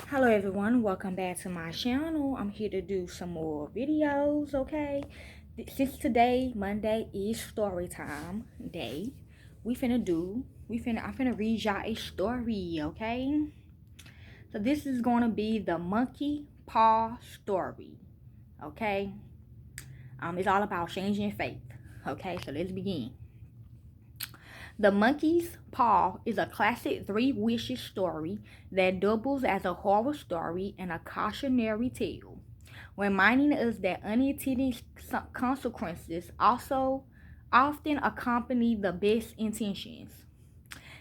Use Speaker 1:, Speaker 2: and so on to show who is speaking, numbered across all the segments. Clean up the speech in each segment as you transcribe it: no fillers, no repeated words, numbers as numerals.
Speaker 1: Hello everyone, welcome back to my channel. I'm here to do some more videos, okay? Since today, Monday, is story time day, I'm finna read y'all a story, okay? So this is gonna be the monkey paw story, okay? It's all about changing faith, okay? So let's begin. The Monkey's Paw is a classic three wishes story that doubles as a horror story and a cautionary tale, reminding us that unintended consequences also often accompany the best intentions.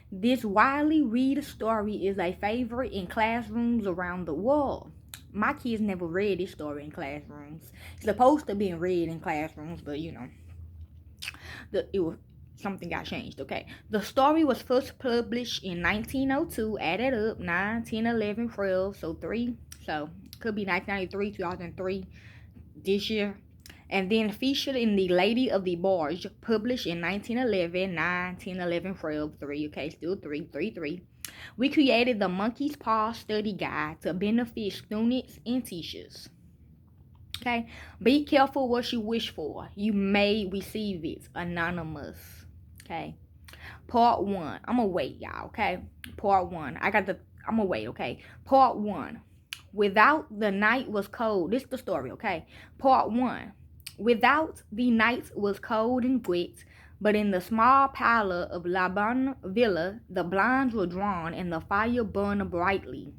Speaker 1: This widely read story is a favorite in classrooms around the world. My kids never read this story in classrooms. It's supposed to be read in classrooms, but it was something got changed. Okay, the story was first published in 1902. Added up 9, 10, 11, 12, so 3. So could be 1993, 2003, this year. And then featured in The Lady of the Barge, published in 1911, 9, 10, 11, 12, 3. Okay, still 3, 3, 3. We created the Monkey's Paw Study Guide to benefit students and teachers. Okay, be careful what you wish for. You may receive it. Anonymous. Okay, part one. I'm gonna wait, y'all. Okay, part one. I'm gonna wait. Okay, part one. Without the night was cold. This is the story. Okay, part one. Without the night was cold and wet, but in the small parlor of Laban Villa, the blinds were drawn and the fire burned brightly.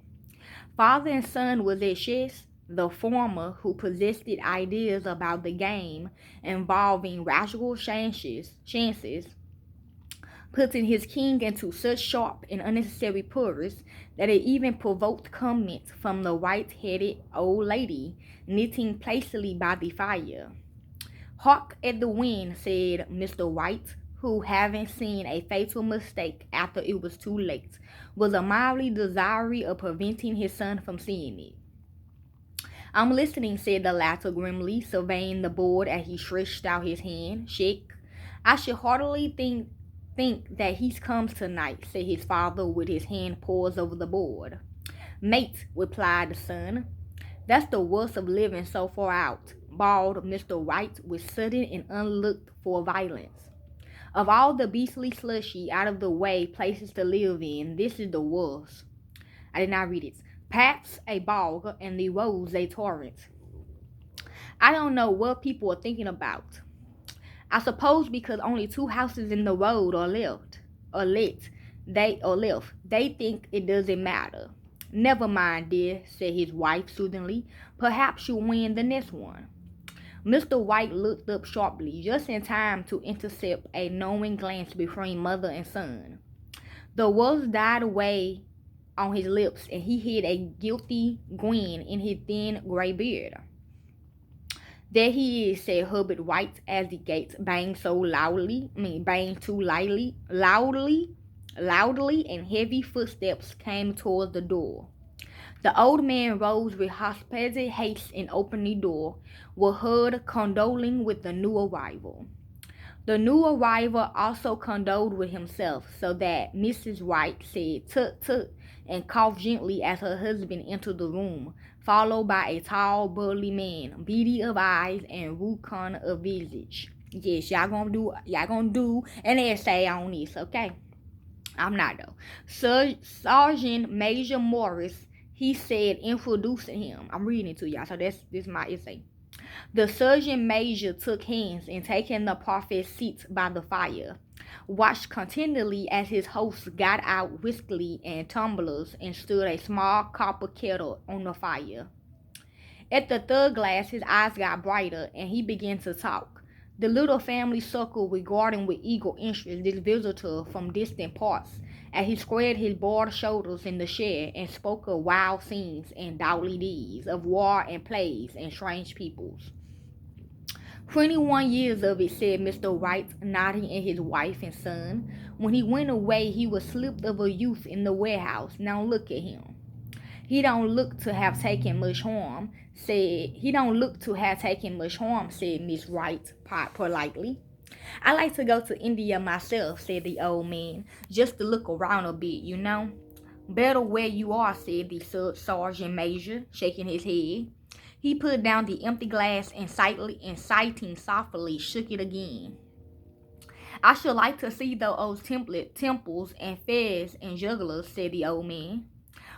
Speaker 1: Father and son was at chess, the former, who possessed ideas about the game involving rational chances, putting his king into such sharp and unnecessary purrs that it even provoked comment from the white-headed old lady knitting placidly by the fire. "Hark at the wind," said Mr. White, who, having seen a fatal mistake after it was too late, was mildly desirous of preventing his son from seeing it. "I'm listening," said the latter grimly, surveying the board as he stretched out his hand. "Shake. I should heartily think that he comes tonight," said his father with his hand poised over the board. "Mate," replied the son, "that's the worst of living so far out," bawled Mr. White with sudden and unlooked-for violence. "Of all the beastly slushy out of the way places to live in, this is the worst." I did not read it. "Perhaps a bog and the roads a torrent. I don't know what people are thinking about. I suppose because only 2 houses in the road are left, they think it doesn't matter." "Never mind, dear," said his wife soothingly. "Perhaps you'll win the next one." Mr. White looked up sharply, just in time to intercept a knowing glance between mother and son. The words died away on his lips, and he hid a guilty grin in his thin gray beard. "There he is," said Herbert White, as the gates banged loudly, and heavy footsteps came towards the door. The old man rose with hospitable haste and opened the door, were heard condoling with the new arrival. The new arrival also condoled with himself, so that Mrs. White said "tut tut" and coughed gently as her husband entered the room, followed by a tall, burly man, beady of eyes and rubicund of visage. Yes, y'all gonna do an essay on this, okay? I'm not though. Sergeant Major Morris, he said, introducing him. I'm reading it to y'all, so this my essay. The sergeant major took hands and, taking the prophet's seat by the fire, watched continually as his host got out whiskey and tumblers and stood a small copper kettle on the fire. At the third glass his eyes got brighter, and he began to talk. The little family circle regarding with eager interest this visitor from distant parts, as he squared his broad shoulders in the shed and spoke of wild scenes and doughty deeds, of war and plagues and strange peoples. 21 years of it, said Mr. White, nodding at his wife and son. "When he went away he was slipped of a youth in the warehouse. Now look at him. He don't look to have taken much harm," said Miss White politely. "I like to go to India myself," said the old man, "just to look around a bit, you know." Better where you are, said the sergeant major, shaking his head. He put down the empty glass and sighing softly shook it again. I should like to see those temples and fairs and jugglers, said the old man.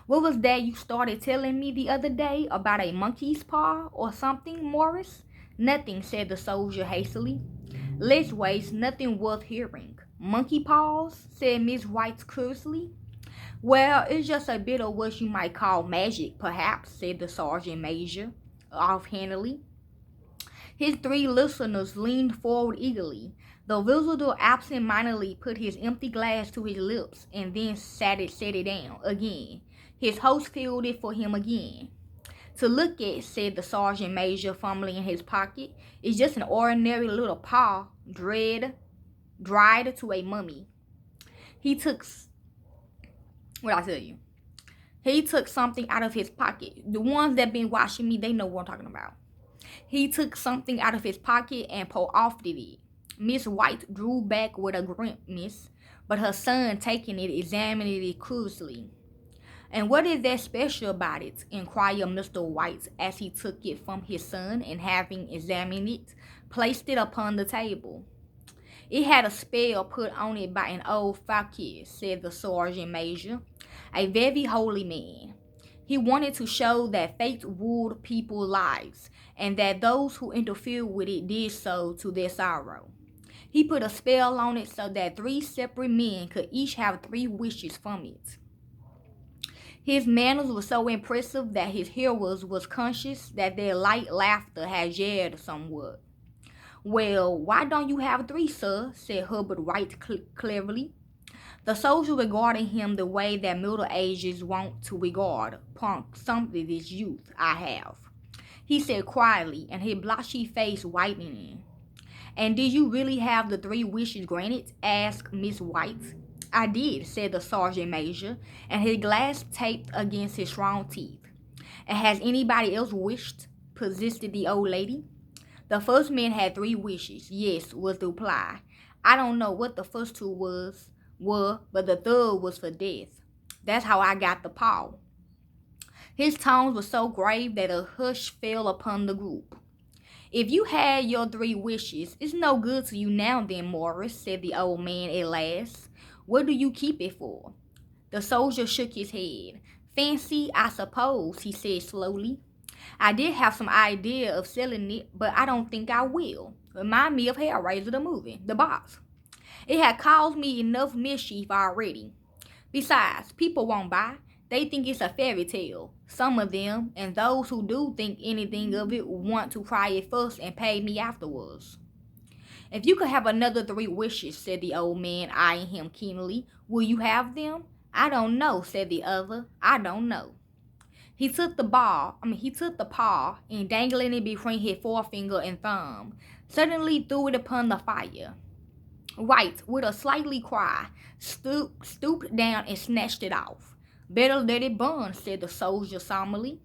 Speaker 1: What was that you started telling me the other day about a monkey's paw or something, Morris? Nothing, said the soldier hastily. Leastways, nothing worth hearing. Monkey paws, said Miss White curiously. Well, it's just a bit of what you might call magic, perhaps, said the sergeant major offhandedly. His three listeners leaned forward eagerly. The visitor absent-mindedly put his empty glass to his lips and then set it down again. His host filled it for him again. To look at, said the sergeant major, fumbling in his pocket, is just an ordinary little paw, dried to a mummy. He took something out of his pocket. The ones that been watching me, they know what I'm talking about. He took something out of his pocket and pulled off it. Miss White drew back with a grimace, but her son, taking it, examined it curiously. And what is that special about it? Inquired Mr. White as he took it from his son and, having examined it, placed it upon the table. It had a spell put on it by an old fakir, said the sergeant major, a very holy man. He wanted to show that fate ruled people's lives, and that those who interfered with it did so to their sorrow. He put a spell on it so that 3 separate men could each have 3 wishes from it. His manners were so impressive that his hearers was conscious that their light laughter had jarred somewhat. Well, why don't you have 3, sir? Said Herbert White cleverly. The soldier regarded him the way that Middle Ages want to regard this youth I have. He said quietly, and his blotchy face whitening. And did you really have the 3 wishes granted? Asked Miss White. I did, said the sergeant major, and his glass taped against his strong teeth. And has anybody else wished? Persisted the old lady. The first man had 3 wishes. Yes, was the reply. I don't know what the first 2 were, but the third was for death. That's how I got the paw. His tones were so grave that a hush fell upon the group. If you had your 3 wishes, it's no good to you now then, Morris, said the old man at last. What do you keep it for? The soldier shook his head. Fancy, I suppose, he said slowly. I did have some idea of selling it, but I don't think I will. Remind me of Hellraiser the movie, the box. It had caused me enough mischief already. Besides, people won't buy. They think it's a fairy tale. Some of them, and those who do think anything of it, want to cry it first and pay me afterwards. If you could have another 3 wishes, said the old man, eyeing him keenly, will you have them? I don't know, said the other. I don't know. He took the paw, and dangling it between his forefinger and thumb, suddenly threw it upon the fire. White, with a slightly cry, stooped down and snatched it off. Better let it burn, said the soldier solemnly.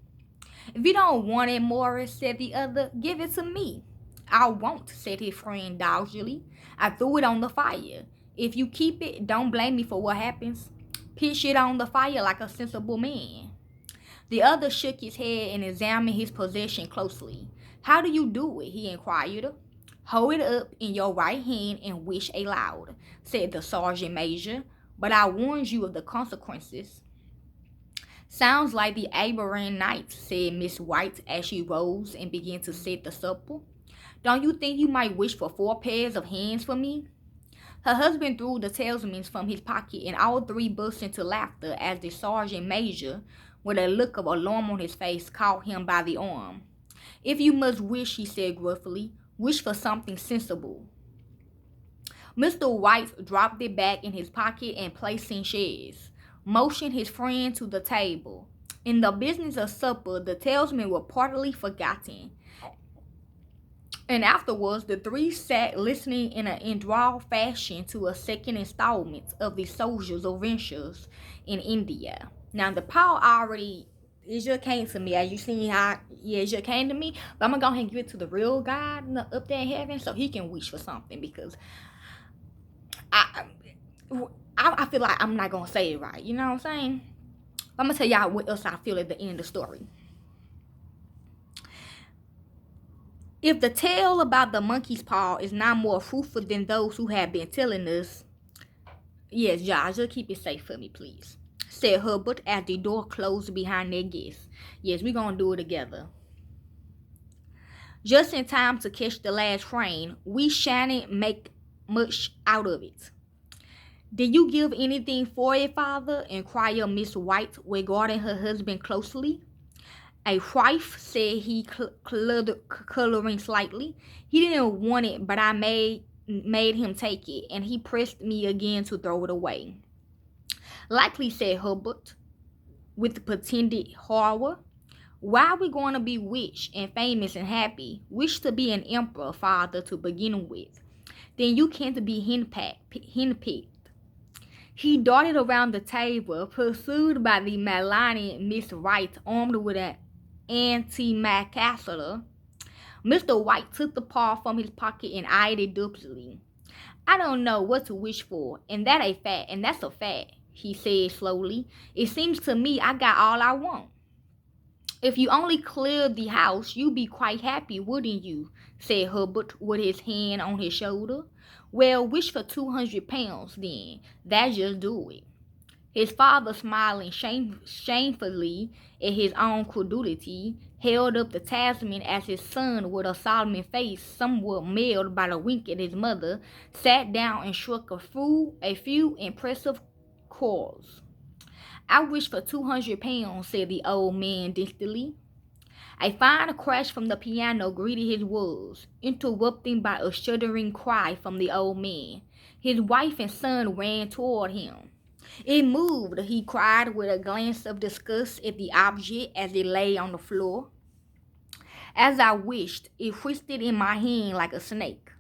Speaker 1: If you don't want it, Morris, said the other, give it to me. I won't, said his friend doggedly. I threw it on the fire. If you keep it, don't blame me for what happens. Pitch it on the fire like a sensible man. The other shook his head and examined his possession closely. How do you do it? He inquired. Hold it up in your right hand and wish aloud, said the sergeant major, but I warned you of the consequences. Sounds like the Abraham Nights, said Miss White as she rose and began to set the supper. Don't you think you might wish for 4 pairs of hands for me? Her husband threw the talismans from his pocket, and all 3 burst into laughter as the sergeant major, with a look of alarm on his face, caught him by the arm. If you must wish, he said gruffly, wish for something sensible. Mr. White dropped it back in his pocket and, placing chairs, motioned his friend to the table. In the business of supper, the talisman were partly forgotten, and afterwards the 3 sat listening in an enthralled fashion to a second installment of the soldier's adventures in India. Now the power it just came to me, as you seen how it just came to me, but I'm gonna go ahead and give it to the real God up there in heaven so he can wish for something, because I feel like I'm not gonna say it right, you know what I'm saying? I'm going to tell y'all what else I feel at the end of the story. If the tale about the monkey's paw is not more fruitful than those who have been telling us, yes, Josh, just keep it safe for me, please, said Herbert as the door closed behind their guests. Yes, we're going to do it together. Just in time to catch the last train, we shan't make much out of it. Did you give anything for it, father? Inquired Miss White, regarding her husband closely. A wife, said he, coloring slightly. He didn't want it, but I made him take it, and he pressed me again to throw it away. Likely, said Herbert, with pretended horror. Why are we going to be rich and famous and happy? Wish to be an emperor, father, to begin with. Then you can't be henpecked. He darted around the table, pursued by the malign Miss Wright, armed with an antimacassar. Mr. White took the paw from his pocket and eyed it dubiously. I don't know what to wish for, and that's a fact, he said slowly. It seems to me I got all I want. If you only cleared the house, you'd be quite happy, wouldn't you? Said Herbert with his hand on his shoulder. Well, wish for £200 then. That just do it. His father, smiling shamefully at his own credulity, held up the talisman as his son, with a solemn face somewhat mailed by the wink at his mother, sat down and struck a few impressive chords. I wish for £200, said the old man distantly. A fine crash from the piano greeted his words, interrupted by a shuddering cry from the old man. His wife and son ran toward him. It moved, he cried with a glance of disgust at the object as it lay on the floor. As I wished, it twisted in my hand like a snake.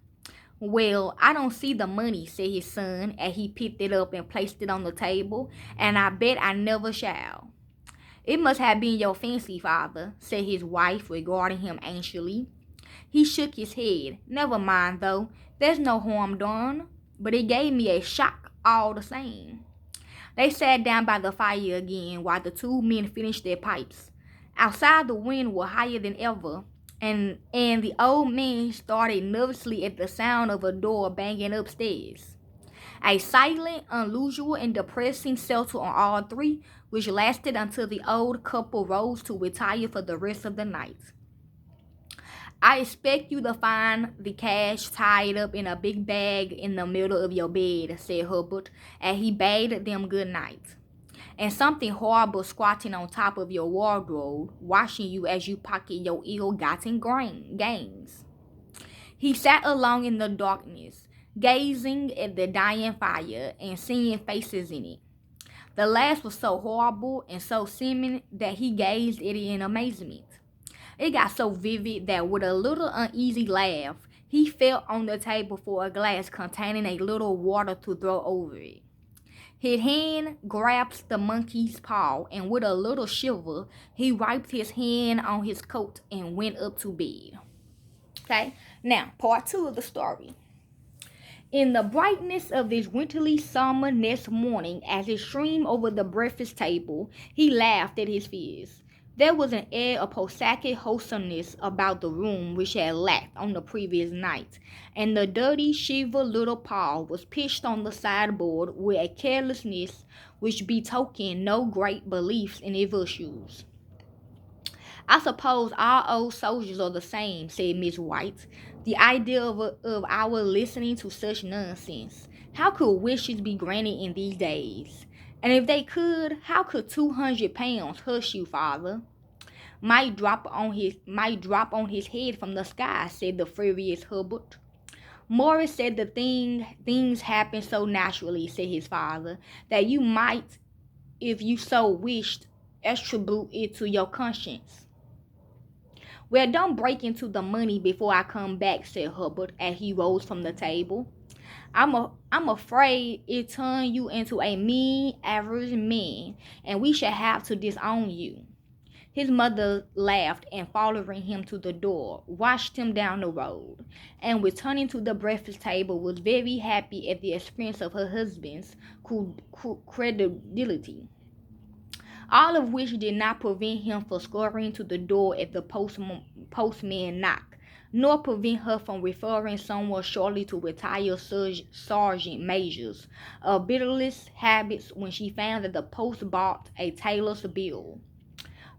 Speaker 1: Well, I don't see the money, said his son as he picked it up and placed it on the table, and I bet I never shall. It must have been your fancy, father, said his wife, regarding him anxiously. He shook his head. Never mind, though. There's no harm done, but it gave me a shock all the same. They sat down by the fire again while the two men finished their pipes. Outside, the wind was higher than ever, and the old man started nervously at the sound of a door banging upstairs. A silent, unusual, and depressing settled on all three, which lasted until the old couple rose to retire for the rest of the night. I expect you to find the cash tied up in a big bag in the middle of your bed, said Herbert, and he bade them good night. And something horrible squatting on top of your wardrobe, watching you as you pocket your ill-gotten gains. He sat alone in the darkness, gazing at the dying fire and seeing faces in it. The last was so horrible and so seeming that he gazed at it in amazement. It got so vivid that with a little uneasy laugh, he felt on the table for a glass containing a little water to throw over it. His hand grasped the monkey's paw, and with a little shiver, he wiped his hand on his coat and went up to bed. Okay, now part 2 of the story. In the brightness of this winterly summer next morning, as it streamed over the breakfast table, he laughed at his fears. There was an air of prosaic wholesomeness about the room which had lacked on the previous night, and the dirty, shivered little paw was pitched on the sideboard with a carelessness which betokened no great belief in its virtues. I suppose all old soldiers are the same, said Miss White. The idea of our listening to such nonsense. How could wishes be granted in these days? And if they could, how could £200 hush you, father? Might drop on his head from the sky, said the furious Herbert. Morris said the things happen so naturally, said his father, that you might, if you so wished, attribute it to your conscience. Well, don't break into the money before I come back, said Herbert as he rose from the table. I'm afraid it turned you into a mean, average man, and we shall have to disown you. His mother laughed and, following him to the door, watched him down the road, and returning to the breakfast table was very happy at the expense of her husband's credibility. all of which did not prevent him from scurrying to the door at the postman knock, nor prevent her from referring someone shortly to retire Sergeant Major's bitterless habits when she found that the post brought a tailor's bill.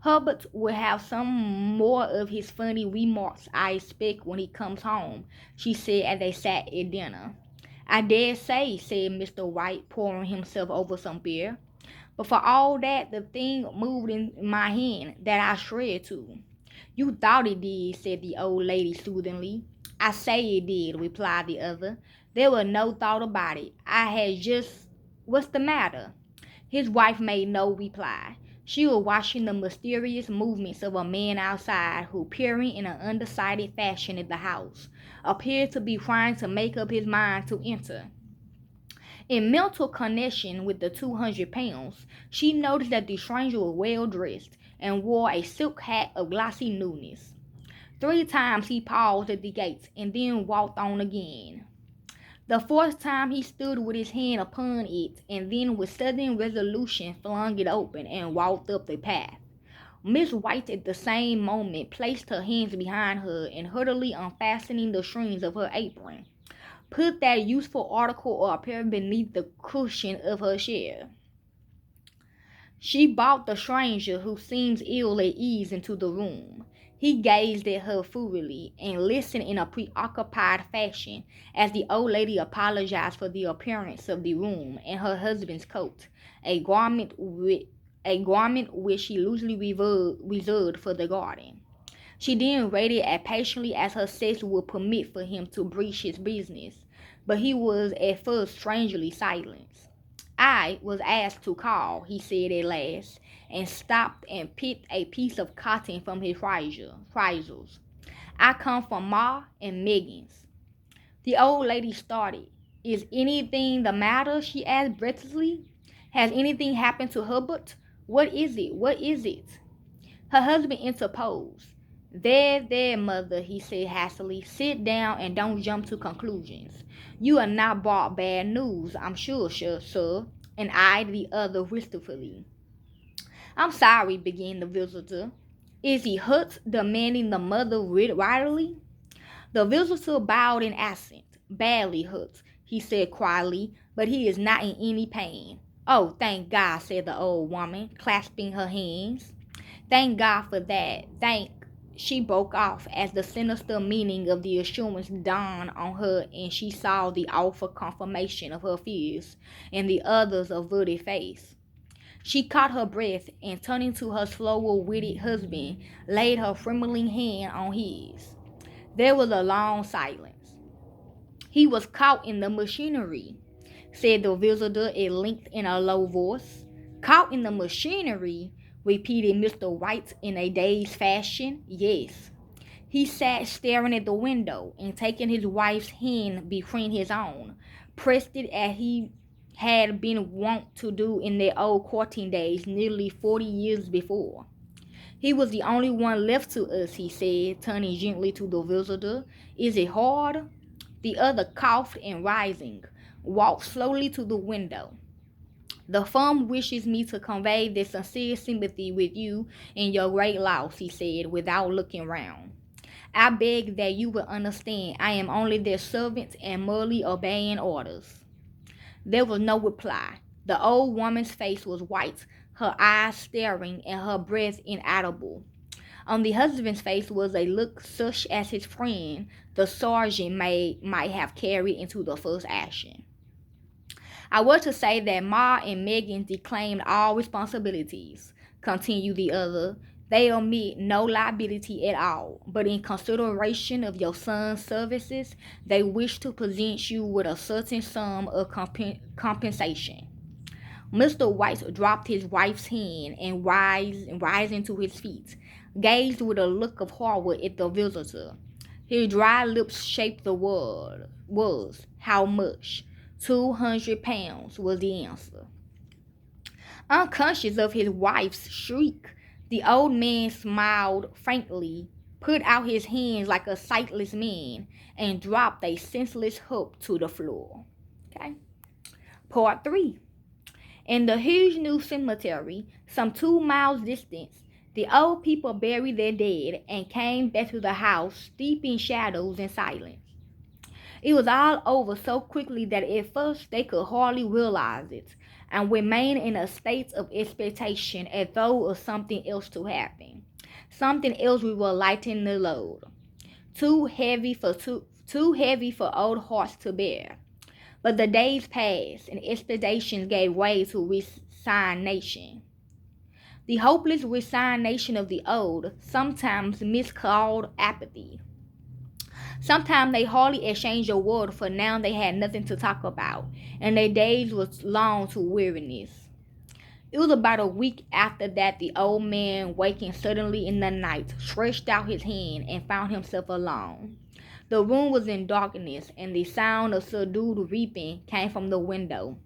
Speaker 1: Herbert will have some more of his funny remarks, I expect, when he comes home, she said as they sat at dinner. I dare say, said Mr. White, pouring himself over some beer. But for all that, the thing moved in my hand that I shred to. You thought it did, said the old lady soothingly. I say it did, replied the other. There was no thought about it. I had just... What's the matter? His wife made no reply. She was watching the mysterious movements of a man outside who, peering in an undecided fashion at the house, appeared to be trying to make up his mind to enter. In mental connection with the 200 pounds, she noticed that the stranger was well dressed and wore a silk hat of glossy newness. 3 times he paused at the gate and then walked on again. The 4th time he stood with his hand upon it and then with sudden resolution flung it open and walked up the path. Miss White at the same moment placed her hands behind her and hurriedly unfastening the strings of her apron, put that useful article or appear beneath the cushion of her chair. She brought the stranger, who seemed ill at ease, into the room. He gazed at her furtively and listened in a preoccupied fashion as the old lady apologized for the appearance of the room and her husband's coat, a garment which she loosely reserved for the garden. She then waited as patiently as her sex would permit for him to breach his business, but he was at first strangely silent. I was asked to call, he said at last, and stopped and picked a piece of cotton from his trousers. I come from Ma and Megan's. The old lady started. Is anything the matter? She asked breathlessly. Has anything happened to Herbert? What is it? What is it? Her husband interposed. There, mother, he said hastily. Sit down and don't jump to conclusions. You are not brought bad news, I'm sure, sir, and eyed the other wistfully. I'm sorry, began the visitor. Is he hurt? Demanding the mother readily. The visitor bowed in assent. Badly hurt, he said quietly, but he is not in any pain. Oh, thank God, said the old woman, clasping her hands. Thank God for that. She broke off as the sinister meaning of the assurance dawned on her and she saw the awful confirmation of her fears in the other's averted face. She caught her breath and, turning to her slower-witted husband, laid her trembling hand on his. There was a long silence. He was caught in the machinery, said the visitor at length in a low voice. Caught in the machinery? Repeated Mr. White in a dazed fashion. Yes. He sat staring at the window and, taking his wife's hand between his own, pressed it as he had been wont to do in their old courting days nearly 40 years before. He was the only one left to us, he said, turning gently to the visitor. Is it hard? The other coughed and, rising, walked slowly to the window. The firm wishes me to convey their sincere sympathy with you in your great loss, he said, without looking round. I beg that you will understand I am only their servant and merely obeying orders. There was no reply. The old woman's face was white, her eyes staring and her breath inaudible. On the husband's face was a look such as his friend, the sergeant, might have carried into the first action. I was to say that Ma and Megan declaimed all responsibilities, continued the other. They omit no liability at all, but in consideration of your son's services, they wish to present you with a certain sum of compensation. Mr. White dropped his wife's hand and, rising to his feet, gazed with a look of horror at the visitor. His dry lips shaped the word. Was how much? 200 pounds was the answer. Unconscious of his wife's shriek, the old man smiled faintly, put out his hands like a sightless man, and dropped a senseless hump to the floor. Okay. Part 3. In the huge new cemetery, some 2 miles distant, the old people buried their dead and came back to the house steeped in shadows and silence. It was all over so quickly that at first they could hardly realize it, and remained in a state of expectation as though of something else to happen. Something else we will lighten the load. Too heavy for old hearts to bear. But the days passed, and expectations gave way to resignation. The hopeless resignation of the old, sometimes miscalled apathy. Sometimes they hardly exchanged a word, for now they had nothing to talk about, and their days were long to weariness. It was about a week after that the old man, waking suddenly in the night, stretched out his hand and found himself alone. The room was in darkness, and the sound of subdued weeping came from the window.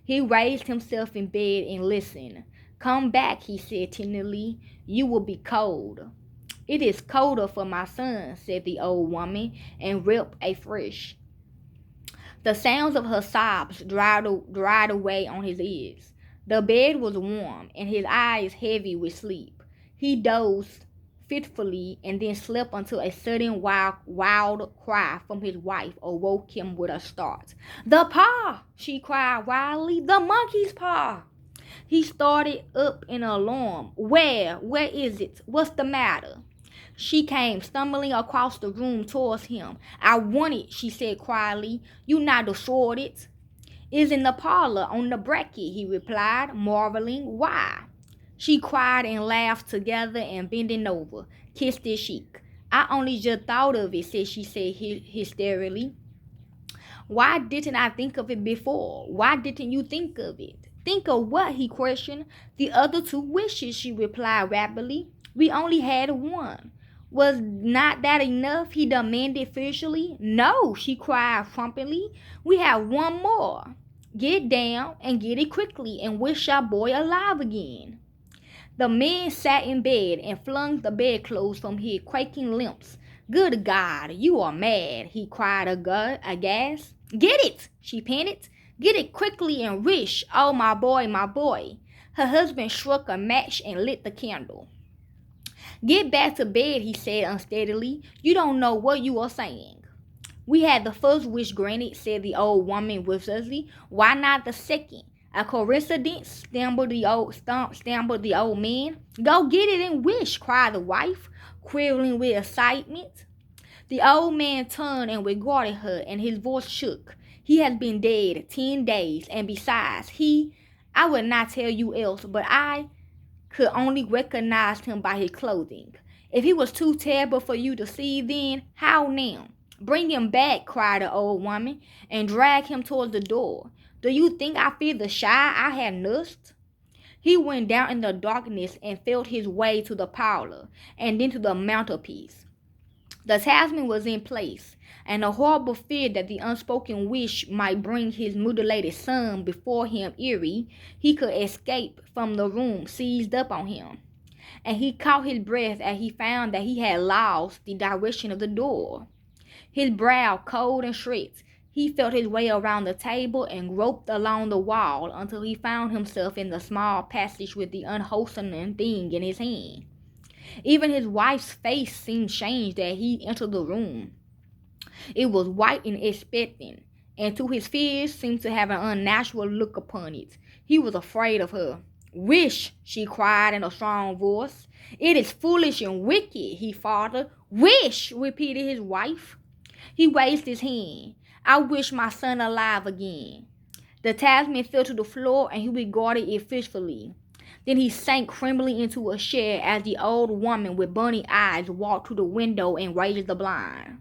Speaker 1: He raised himself in bed and listened. "Come back," he said tenderly. "You will be cold." "It is colder for my son," said the old woman, and wept afresh. The sounds of her sobs dried away on his ears. The bed was warm, and his eyes heavy with sleep. He dozed fitfully, and then slept until a sudden wild cry from his wife awoke him with a start. "The paw!" she cried wildly. "The monkey's paw!" He started up in alarm. Where is it? What's the matter?" She came stumbling across the room towards him. "I want it," she said quietly. "You not destroyed it." "It's in the parlor on the bracket," he replied, marveling. "Why?" She cried and laughed together, and bending over, kissed his cheek. "I only just thought of it," she said hysterically. "Why didn't I think of it before? Why didn't you think of it?" "Think of what?" he questioned. "The other 2 wishes," she replied rapidly. "We only had one." "Was not that enough?" he demanded fiercely. "No," she cried promptly. "We have one more. Get down and get it quickly, and wish our boy alive again." The man sat in bed and flung the bedclothes from his quaking limbs. "Good God, you are mad," he cried aghast. "Get it," she panted. "Get it quickly and wish. Oh, my boy, my boy." Her husband struck a match and lit the candle. "Get back to bed," he said unsteadily. "You don't know what you are saying." "We had the first wish granted," said the old woman ruthlessly. "Why not the second?" "A coincidence," stammered the old man. "Go get it and wish," cried the wife, quivering with excitement. The old man turned and regarded her, and his voice shook. "He has been dead 10 days, and besides, I would not tell you else, but I could only recognize him by his clothing. If he was too terrible for you to see then, how now?" "Bring him back," cried the old woman, "and drag him towards the door. Do you think I fear the shy I had nursed?" He went down in the darkness and felt his way to the parlor, and then to the mantelpiece. The talisman was in place, and a horrible fear that the unspoken wish might bring his mutilated son before him ere he could escape from the room seized up on him, and he caught his breath as he found that he had lost the direction of the door. His brow cold and strict, he felt his way around the table and groped along the wall until he found himself in the small passage with the unwholesome thing in his hand. Even his wife's face seemed changed as he entered the room. It was white and expectant, and to his fears seemed to have an unnatural look upon it. He was afraid of her. "Wish," she cried in a strong voice. "It is foolish and wicked," he faltered. "Wish," repeated his wife. He raised his hand. "I wish my son alive again." The talisman fell to the floor, and he regarded it fixedly. Then he sank trembling into a chair as the old woman with burning eyes walked to the window and raised the blind.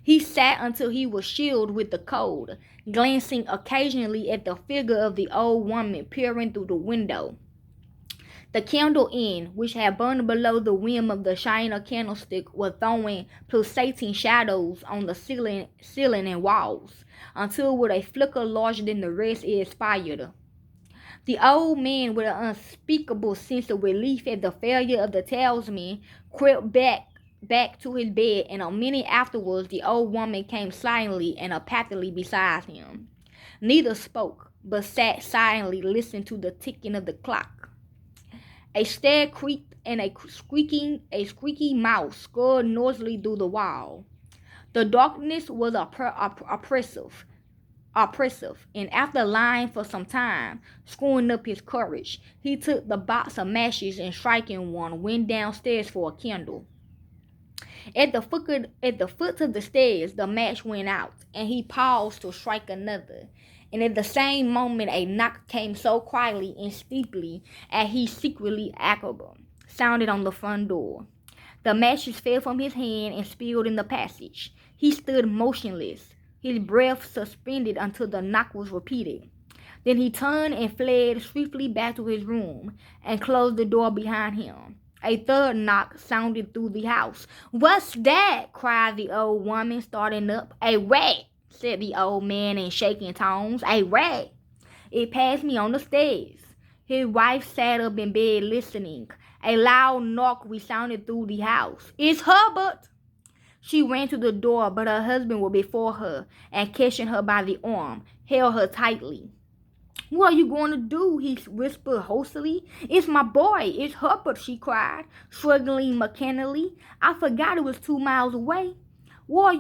Speaker 1: He sat until he was chilled with the cold, glancing occasionally at the figure of the old woman peering through the window. The candle end, which had burned below the rim of the China candlestick, was throwing pulsating shadows on the ceiling and walls, until with a flicker larger than the rest it expired. The old man, with an unspeakable sense of relief at the failure of the talisman, crept back to his bed, and a minute afterwards the old woman came silently and apathically beside him. Neither spoke. but sat silently listening to the ticking of the clock. A stair creaked and a squeaky mouse scurried noisily through the wall. The darkness was oppressive, and after lying for some time, screwing up his courage, he took the box of matches and striking one, went downstairs for a candle. At the foot of the stairs, the match went out, and he paused to strike another. And at the same moment, a knock came so quietly and steeply as he secretly acable, sounded on the front door. The matches fell from his hand and spilled in the passage. He stood motionless, his breath suspended until the knock was repeated. Then he turned and fled swiftly back to his room and closed the door behind him. A third knock sounded through the house. "What's that?" cried the old woman, starting up. "A rat," said the old man in shaking tones. "A rat. It passed me on the stairs." His wife sat up in bed listening. A loud knock resounded through the house. "It's Herbert!" She ran to the door, but her husband was before her, and catching her by the arm, held her tightly. "What are you going to do?" he whispered hostily. "It's my boy. It's Herbert," she cried, struggling mechanically. "I forgot it was 2 miles away. What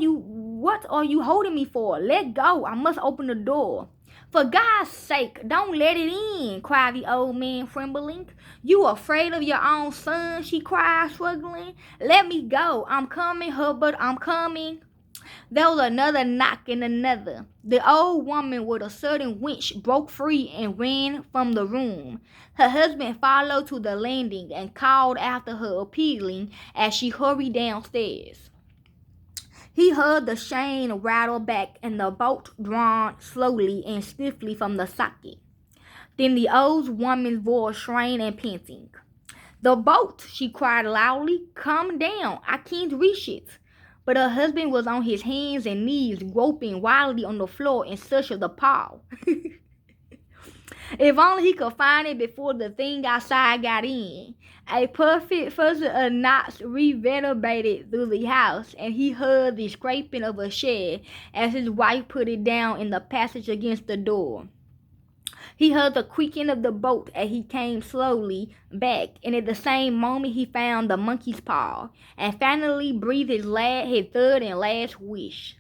Speaker 1: are you holding me for? Let go. I must open the door." "For God's sake, don't let it in," cried the old man, trembling. "You afraid of your own son?" she cried, struggling. "Let me go. I'm coming, Herbert. I'm coming." There was another knock and another. The old woman with a sudden winch broke free and ran from the room. Her husband followed to the landing and called after her, appealing as she hurried downstairs. He heard the chain rattle back and the bolt drawn slowly and stiffly from the socket. Then the old woman's voice strained and panting. "The bolt!" she cried loudly. "Come down. I can't reach it." But her husband was on his hands and knees, groping wildly on the floor in search of the paw. If only he could find it before the thing outside got in. A perfect fuzzy of knots reverberated through the house, and he heard the scraping of a shed as his wife put it down in the passage against the door. He heard the creaking of the bolt as he came slowly back, and at the same moment he found the monkey's paw, and finally breathed his third and last wish.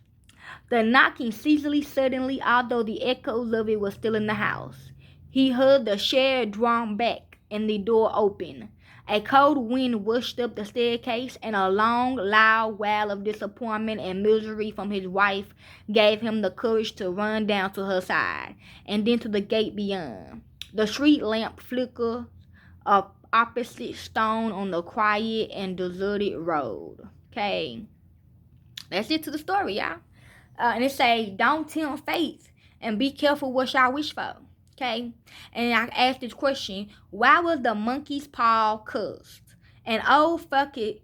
Speaker 1: The knocking ceased suddenly, although the echoes of it were still in the house. He heard the shed drawn back and the door open. A cold wind rushed up the staircase, and a long, loud wail of disappointment and misery from his wife gave him the courage to run down to her side, and then to the gate beyond. The street lamp flickered up opposite stone on the quiet and deserted road. Okay, that's it to the story, y'all. And it say, don't tempt fate, and be careful what y'all wish for. Okay, and I asked this question: why was the monkey's paw cursed? An old fakir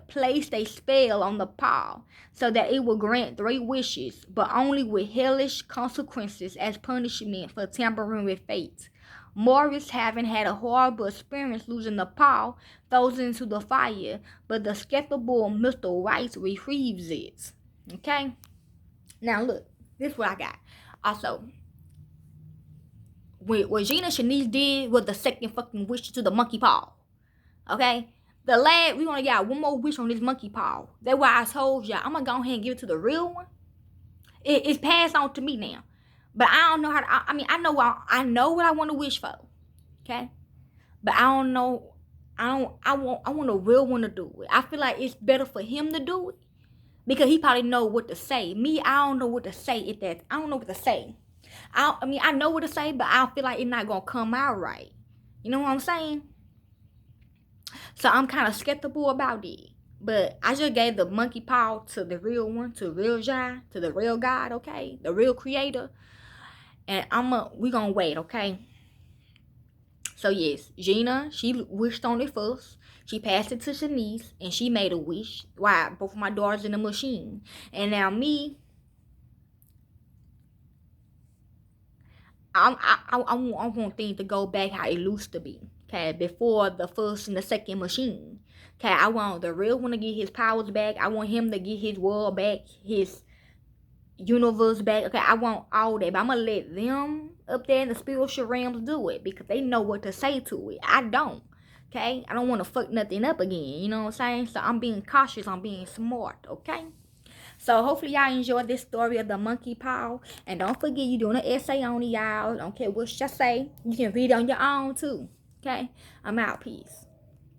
Speaker 1: placed a spell on the paw so that it would grant 3 wishes, but only with hellish consequences as punishment for tampering with fate. Morris, having had a horrible experience losing the paw, throws it into the fire, but the skeptical Mr. Rice retrieves it. Okay, now look, this is what I got. Also, what Gina Shanice did was the second fucking wish to the monkey paw. Okay? We only got one more wish on this monkey paw. That's why I told y'all I'm gonna go ahead and give it to the real one. It's passed on to me now. But I don't know how to, I know what I want to wish for. Okay? But I don't know. I want a real one to do it. I feel like it's better for him to do it, because he probably know what to say. Me, I don't know what to say. I don't know what to say. I know what to say, but I feel like it's not gonna come out right. You know what I'm saying? So I'm kind of skeptical about it. But I just gave the monkey paw to the real one, to the real Jai, to the real God, okay? The real creator. And we gonna wait, okay? So yes, Gina, she wished on it first. She passed it to Shanice, and she made a wish. Why? Both of my daughters in the machine. And now me, I want things to go back how it used to be. Okay, before the first and the second machine. Okay, I want the real one to get his powers back. I want him to get his world back, his universe back. Okay, I want all that, but I'm gonna let them up there in the spiritual realms do it because they know what to say to it. I don't. Okay, I don't want to fuck nothing up again. You know what I'm saying? So I'm being cautious. I'm being smart. Okay. So hopefully y'all enjoyed this story of the monkey paw. And don't forget you doing an essay on it, y'all. Don't care what you say. You can read it on your own too. Okay. I'm out. Peace.